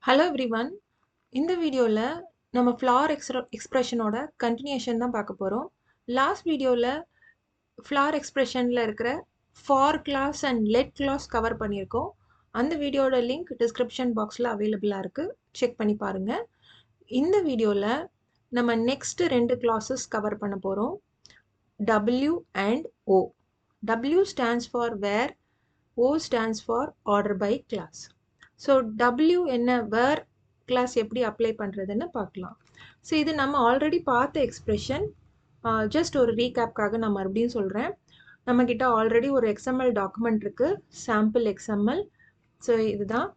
Hello everyone. இந்த வீடியோல நம்ம ஃப்ளார் எக்ஸ்பிரஷனோட கண்டினியூஷன் தான் பார்க்க போறோம். லாஸ்ட் வீடியோல ஃப்ளார் எக்ஸ்பிரஷன்ல இருக்கிற for clause and let clause கவர் பண்ணியிருக்கோம். அந்த வீடியோட லிங்க் டிஸ்கிரிப்ஷன் பாக்ஸில் அவைலபிளாக இருக்கு. செக் பண்ணி பாருங்க. இந்த வீடியோல நம்ம நெக்ஸ்ட் ரெண்டு கிளாஸஸ் கவர் பண்ண போறோம். W and O. W stands for where, O stands for order by class. So W என்ன வேர் கிளாஸ் எப்படி அப்ளை பண்ணுறதுன்னு பார்க்கலாம். ஸோ இது நம்ம ஆல்ரெடி பார்த்த எக்ஸ்பிரஷன். ஜஸ்ட் ஒரு ரீகேப்காக நான் மறுபடியும் சொல்கிறேன். நம்மக்கிட்ட ஆல்ரெடி ஒரு எக்ஸ்எம்எல் டாக்குமெண்ட் இருக்குது, சாம்பிள் எக்ஸ்எம்எல். ஸோ இதுதான்,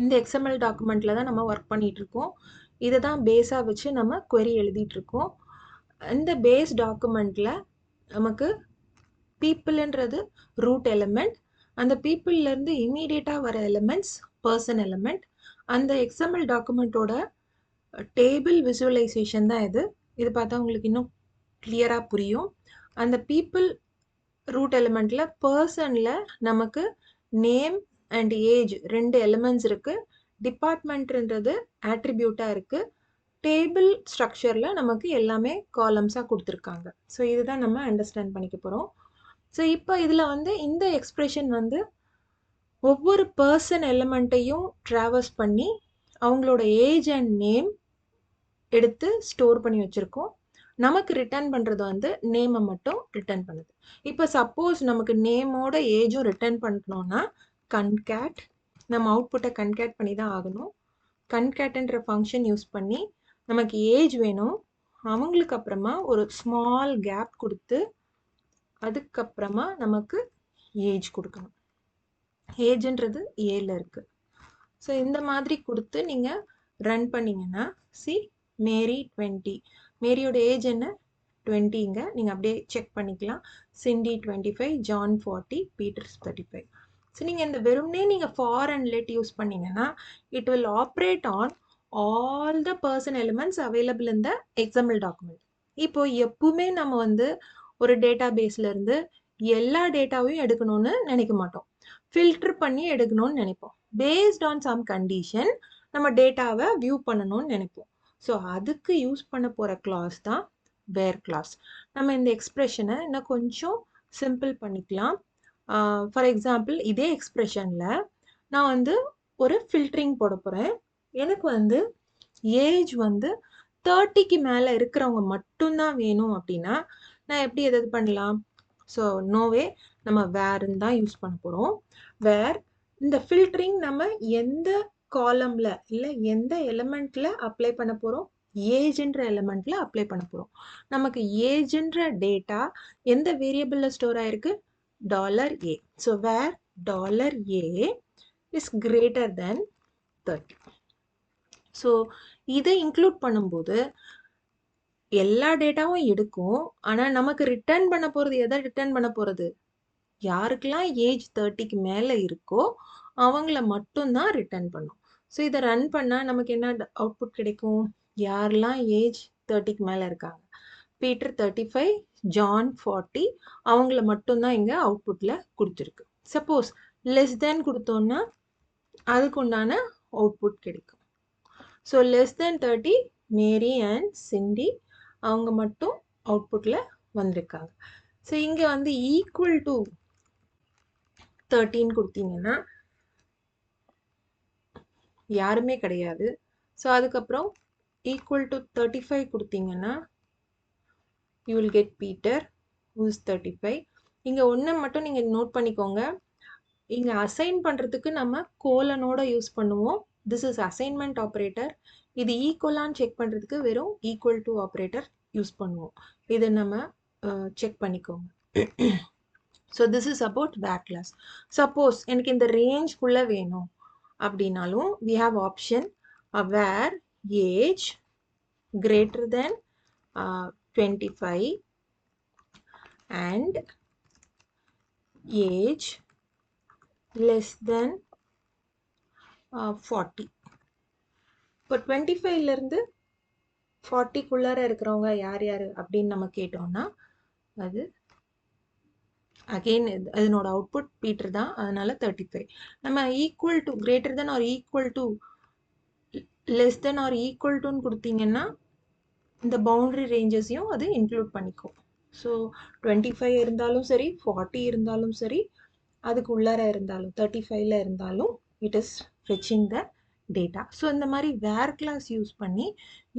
இந்த எக்ஸ்எம்எல் டாக்குமெண்ட்டில் தான் நம்ம ஒர்க் பண்ணிகிட்ருக்கோம். இதை தான் பேஸாக வச்சு நம்ம query எழுதிட்டுருக்கோம். இந்த பேஸ் டாக்குமெண்ட்டில் நமக்கு பீப்புள்ன்றது ரூட் எலிமெண்ட், அந்த பீப்புள்லேருந்து இமீடியட்டாக வர எலிமெண்ட்ஸ் பர்சன் எலிமெண்ட். அந்த எக்ஸ்எம்எல் டாக்குமெண்ட்டோட டேபிள் விசுவலைசேஷன் தான் இது. இது பார்த்தா உங்களுக்கு இன்னும் கிளியராக புரியும். அந்த பீப்புள் ரூட் எலிமெண்ட்டில் பர்சனில் நமக்கு நேம் அண்ட் ஏஜ் ரெண்டு எலிமெண்ட்ஸ் இருக்குது. டிபார்ட்மெண்ட்ன்றது ஆட்ரிபியூட்டாக இருக்குது. டேபிள் ஸ்ட்ரக்சரில் நமக்கு எல்லாமே காலம்ஸாக கொடுத்துருக்காங்க. ஸோ இதுதான் நம்ம அண்டர்ஸ்டாண்ட் பண்ணிக்க போகிறோம். ஸோ இப்போ இதில் இந்த எக்ஸ்பிரஷன் ஒவ்வொரு பர்சன் எலிமெண்ட்டையும் ட்ராவர்ஸ் பண்ணி அவங்களோட ஏஜ் அண்ட் நேம் எடுத்து ஸ்டோர் பண்ணி வச்சுருக்கோம். நமக்கு ரிட்டர்ன் பண்ணுறது நேமை மட்டும் ரிட்டர்ன் பண்ணுது. இப்போ சப்போஸ் நமக்கு நேமோட ஏஜும் ரிட்டர்ன் பண்ணணும்னா கன்கேட், நம்ம அவுட்புட்டை கன்கேட் பண்ணி தான் ஆகணும். கன்கேட்ன்ற ஃபங்க்ஷன் யூஸ் பண்ணி நமக்கு ஏஜ் வேணும், அவங்களுக்கு அப்புறமா ஒரு ஸ்மால் கேப் கொடுத்து அதுக்கப்புறமா நமக்கு ஏஜ் கொடுக்கணும். ஏஜ்ன்றது ஏல இருக்குது. ஸோ இந்த மாதிரி கொடுத்து நீங்கள் ரன் பண்ணிங்கன்னா மேரி 20, மேரியோட ஏஜ் என்ன 20ங்க, நீங்கள் அப்படியே செக் பண்ணிக்கலாம். Cindy 25, John 40, Peter's 35. ஸோ நீங்கள் இந்த வெறும்னே நீங்கள் ஃபார் அண்ட் லெட் யூஸ் பண்ணிங்கன்னா it will operate on all the person elements available in the XML document. இப்போ எப்பவுமே நம்ம ஒரு டேட்டா பேஸ்லேருந்து எல்லா டேட்டாவையும் எடுக்கணும்னு நினைக்க மாட்டோம், ஃபில்டர் பண்ணி எடுக்கணும்னு நினைப்போம். பேஸ்ட் ஆன் சம் கண்டிஷன் நம்ம டேட்டாவை வியூ பண்ணணும்னு நினைப்போம். ஸோ அதுக்கு யூஸ் பண்ண போகிற கிளாஸ் தான் வேர் கிளாஸ். நம்ம இந்த எக்ஸ்பிரஷனை இன்னும் கொஞ்சம் சிம்பிள் பண்ணிக்கலாம். ஃபார் எக்ஸாம்பிள் இதே எக்ஸ்பிரஷனில் நான் ஒரு ஃபில்டரிங் போட போகிறேன். எனக்கு ஏஜ் 30க்கு மேலே இருக்கிறவங்க மட்டும்தான் வேணும் அப்படின்னா நான் எப்படி எதாவது பண்ணலாம்? ஸோ நோவே, நம்ம வேர்ன்னு தான் யூஸ் பண்ண போகிறோம். வேர் இந்த ஃபில்டரிங் நம்ம எந்த காலமில் இல்லை எந்த எலிமெண்ட்டில் அப்ளை பண்ண போகிறோம்? ஏஜ்ன்ற எலிமெண்ட்டில் அப்ளை பண்ண போகிறோம். நமக்கு ஏஜ்ன்ற டேட்டா எந்த வேரியபிளில் ஸ்டோர் ஆயிருக்கு? $a. So where $a is greater than 30. So இதை இன்க்ளூட் பண்ணும்போது எல்லா டேட்டாவும் எடுக்கும். ஆனால் நமக்கு ரிட்டர்ன் பண்ண போகிறது எதை ரிட்டர்ன் பண்ண போகிறது? யாருக்கெல்லாம் ஏஜ் 30க்கு மேலே இருக்கோ அவங்கள மட்டும்தான் ரிட்டர்ன் பண்ணும். ஸோ இதை ரன் பண்ணால் நமக்கு என்ன அவுட்புட் கிடைக்கும்? யாரெல்லாம் ஏஜ் 30க்கு மேலே இருக்காங்க, பீட்டர் 35, ஜான் 40, அவங்கள மட்டும்தான் இங்கே அவுட்புட்டில் கொடுத்துருக்கு. சப்போஸ் லெஸ் தேன் கொடுத்தோன்னா அதுக்கு உண்டான அவுட்புட் கிடைக்கும். So less than 30, Mary and Cindy அவங்க மட்டும் அவுட்புட்டில் வந்திருக்காங்க. ஸோ இங்கே ஈக்குவல் டு 13 கொடுத்தீங்கன்னா யாருமே கிடையாது. ஸோ அதுக்கப்புறம் ஈக்குவல் டு 35 கொடுத்தீங்கன்னா you will get Peter who is 35. இங்கே ஒன்றை மட்டும் நீங்கள் நோட் பண்ணிக்கோங்க, இங்கே அசைன் பண்ணுறதுக்கு நம்ம கோலனோட யூஸ் பண்ணுவோம். This is assignment operator. இது ஈக்குவலான்னு செக் பண்ணுறதுக்கு வெறும் ஈக்குவல் டு ஆப்ரேட்டர் யூஸ் பண்ணுவோம். இதை நம்ம செக் பண்ணிக்கோங்க. So this is about where clause. Suppose எனக்கு இந்த ரேஞ்ச்குள்ளே வேணும் அப்படின்னாலும் we have option where age greater than 25 and age less than 40. இப்போ 25லேருந்து 40க்குள்ளார இருக்கிறவங்க யார் யார் அப்படின்னு நம்ம கேட்டோம்னா அது அகெயின் இதனோட அவுட்புட் பீட்டர் தான், அதனால 35. நம்ம equal to greater than or equal to less than or equal to கொடுத்தீங்கன்னா இந்த பவுண்டரி ரேஞ்சஸையும் அது இன்க்ளூட் பண்ணிக்கும். ஸோ 25 இருந்தாலும் சரி, 40 இருந்தாலும் சரி, அதுக்கு உள்ளார இருந்தாலும் 35ல இருந்தாலும் it is fetching the data. So இந்த மாதிரி வேர் கிளாஸ் யூஸ் பண்ணி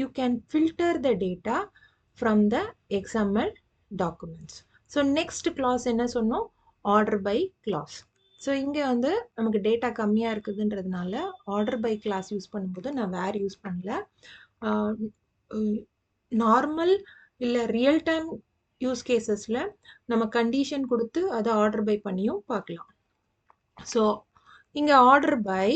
you can filter the data from the XML documents. So next clause என்ன சொன்னோம்? Order by class. ஸோ இங்கே வந்து நமக்கு டேட்டா கம்மியாக இருக்குதுன்றதுனால ஆர்டர் பை கிளாஸ் யூஸ் பண்ணும்போது நான் வேர் யூஸ் பண்ணல. நார்மல் இல்லை ரியல் டைம் யூஸ் கேசஸில் நம்ம கண்டிஷன் கொடுத்து அதை ஆர்டர் பை பண்ணியும் பார்க்கலாம். ஸோ இங்கே ஆர்டர் பை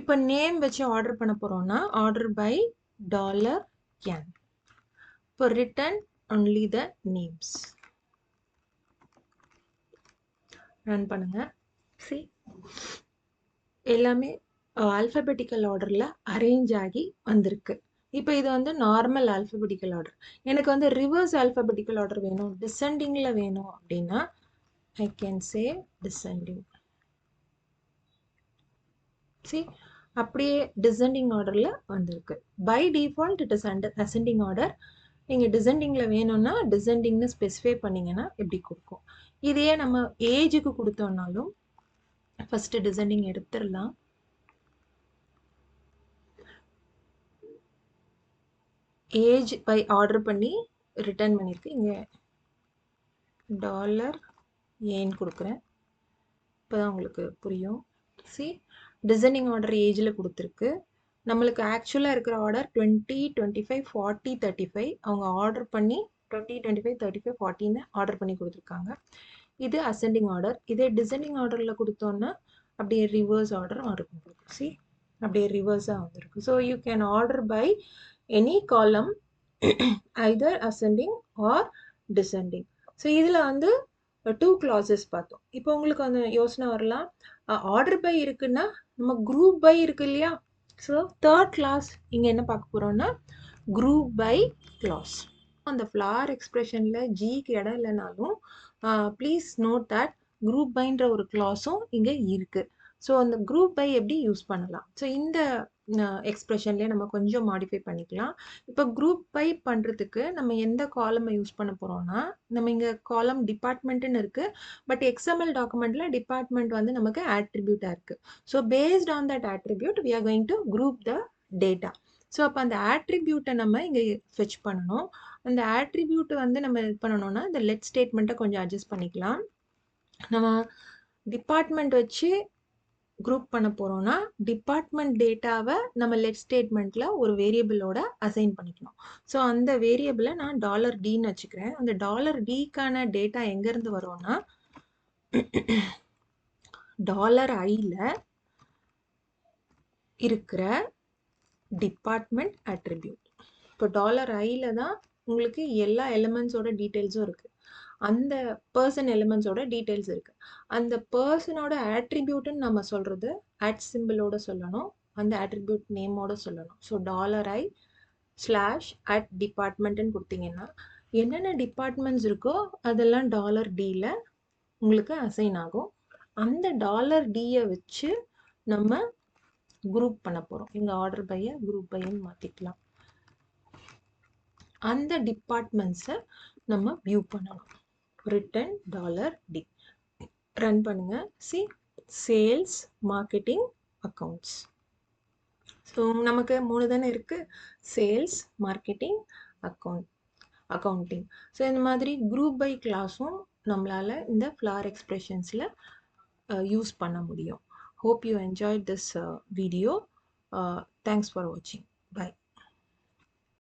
இப்போ நேம் வச்சு ஆர்டர் பண்ண போகிறோம்னா ஆர்டர் பை $can. இப்போ return only the names. Run பண்ணுங்க. சி எல்லாமே ஆல்ஃபபெட்டிக்கல் ஆர்டரில் அரேஞ்ச் ஆகி வந்திருக்கு. இப்போ இது வந்து நார்மல் ஆல்ஃபபெட்டிக்கல் ஆர்டர். எனக்கு வந்து ரிவர்ஸ் ஆல்ஃபபெட்டிக்கல் ஆர்டர் வேணும், டிசெண்டிங்கில் வேணும் அப்படின்னா I can say descending. See அப்படியே டிசெண்டிங் ஆர்டரில் வந்திருக்கு. By default it is ascending order. நீங்கள் டிசெண்டிங்கில் வேணும்னா டிசெண்டிங்னு ஸ்பெசிஃபை பண்ணிங்கன்னா எப்படி கொடுக்கும். இதையே நம்ம ஏஜுக்கு கொடுத்தோம்னாலும் ஃபஸ்ட்டு டிசெண்டிங் எடுத்துடலாம். ஏஜ் பை ஆர்டர் பண்ணி ரிட்டர்ன் பண்ணியிருக்கு. இங்கே $ஏன்னு கொடுக்குறேன். இப்போ தான் உங்களுக்கு புரியும். சி டிசெண்டிங் ஆர்டர் ஏஜில் கொடுத்துருக்கு. நம்மளுக்கு ஆக்சுவலாக இருக்கிற ஆர்டர் 20, 25, 40, 35. அவங்க ஆர்டர் பண்ணி 20, 25, 35, 40ன்னு ஆர்டர் பண்ணி கொடுத்துருக்காங்க. இது அசெண்டிங் ஆர்டர். இதே டிசெண்டிங் ஆர்டரில் கொடுத்தோன்னா அப்படியே ரிவர்ஸ் ஆர்டர் இருக்கும். சி அப்படியே ரிவர்ஸாக வந்துருக்கு. So you can order by any column either ascending or descending. So இதில் வந்து 2 clauses பார்த்தோம். இப்போ உங்களுக்கு அந்த யோசனை வரலாம், ஆர்டர் பை இருக்குன்னா நம்ம குரூப் பை இருக்கு இல்லையா? ஸோ தேர்ட் கிளாஸ் இங்கே என்ன பார்க்க போகிறோம்னா குரூப் பை கிளாஸ். அந்த ஃப்ளார் எக்ஸ்பிரஷனில் ஜிக்கு இடம் இல்லைனாலும் ப்ளீஸ் நோட் தட் குரூப் பைன்ற ஒரு கிளாஸும் இங்கே இருக்குது. ஸோ அந்த குரூப் பை எப்படி யூஸ் பண்ணலாம்? ஸோ இந்த எக்ஸ்பிரஷன்லேயே நம்ம கொஞ்சம் மாடிஃபை பண்ணிக்கலாம். இப்போ குரூப் பை பண்ணுறதுக்கு நம்ம எந்த காலமை யூஸ் பண்ண போகிறோம்னா, நம்ம இங்கே காலம் டிபார்ட்மெண்ட்டுன்னு இருக்குது. பட் XML டாக்குமெண்ட்டில் டிபார்ட்மெண்ட் வந்து நமக்கு ஆட்ரிபியூட்டாக இருக்குது. So based on that attribute we are going to group the data. So அப்போ அந்த ஆட்ரிபியூட்டை நம்ம இங்கே ஃபெச் பண்ணணும். அந்த ஆட்ரிபியூட் வந்து நம்ம இது பண்ணணும்னா இந்த லெட் ஸ்டேட்மெண்ட்டை கொஞ்சம் அட்ஜஸ்ட் பண்ணிக்கலாம். நம்ம டிபார்ட்மெண்ட் வச்சு குரூப் பண்ண போகிறோம்னா டிபார்ட்மெண்ட் டேட்டாவை நம்ம லெட் ஸ்டேட்மெண்ட்டில் ஒரு வேரியபிளோட அசைன் பண்ணிக்கணும். ஸோ அந்த வேரியபிளை நான் $Dன்னு வச்சுக்கிறேன். அந்த $Dக்கான டேட்டா எங்கேருந்து வரும்னா $Iல இருக்கிற டிபார்ட்மெண்ட் அட்ரிபியூட். இப்போ $Iல தான் உங்களுக்கு எல்லா எலிமெண்ட்ஸோட டீட்டெயில்ஸும் இருக்குது. அந்த பர்சன் எலிமெண்ட்ஸோட டீட்டெயில்ஸ் இருக்குது. அந்த பர்சனோட ஆட்ரிபியூட்டுன்னு நம்ம சொல்கிறது அட் சிம்பிளோட சொல்லணும், அந்த ஆட்ரிபியூட் நேமோட சொல்லணும். ஸோ $i/@departmentன்னு கொடுத்தீங்கன்னா என்னென்ன டிபார்ட்மெண்ட்ஸ் இருக்கோ அதெல்லாம் $Dல உங்களுக்கு அசைன் ஆகும். அந்த $Dயை வச்சு நம்ம குரூப் பண்ண போகிறோம். இங்கே ஆர்டர் பையை குரூப் பைன்னு மாற்றிக்கலாம். அந்த டிபார்ட்மெண்ட்ஸை நம்ம வியூ பண்ணணும். Return $D. ரன் பண்ணுங்க. See sales, marketing, accounts. So நமக்கு 3 தானே இருக்குது, சேல்ஸ், மார்க்கெட்டிங், அக்கௌண்டிங். ஸோ இந்த மாதிரி குரூப் பை கிளாஸும் நம்மளால் இந்த ஃப்ளார் எக்ஸ்பிரஷன்ஸில் யூஸ் பண்ண முடியும். Hope you enjoyed this video. Thanks for watching. Bye.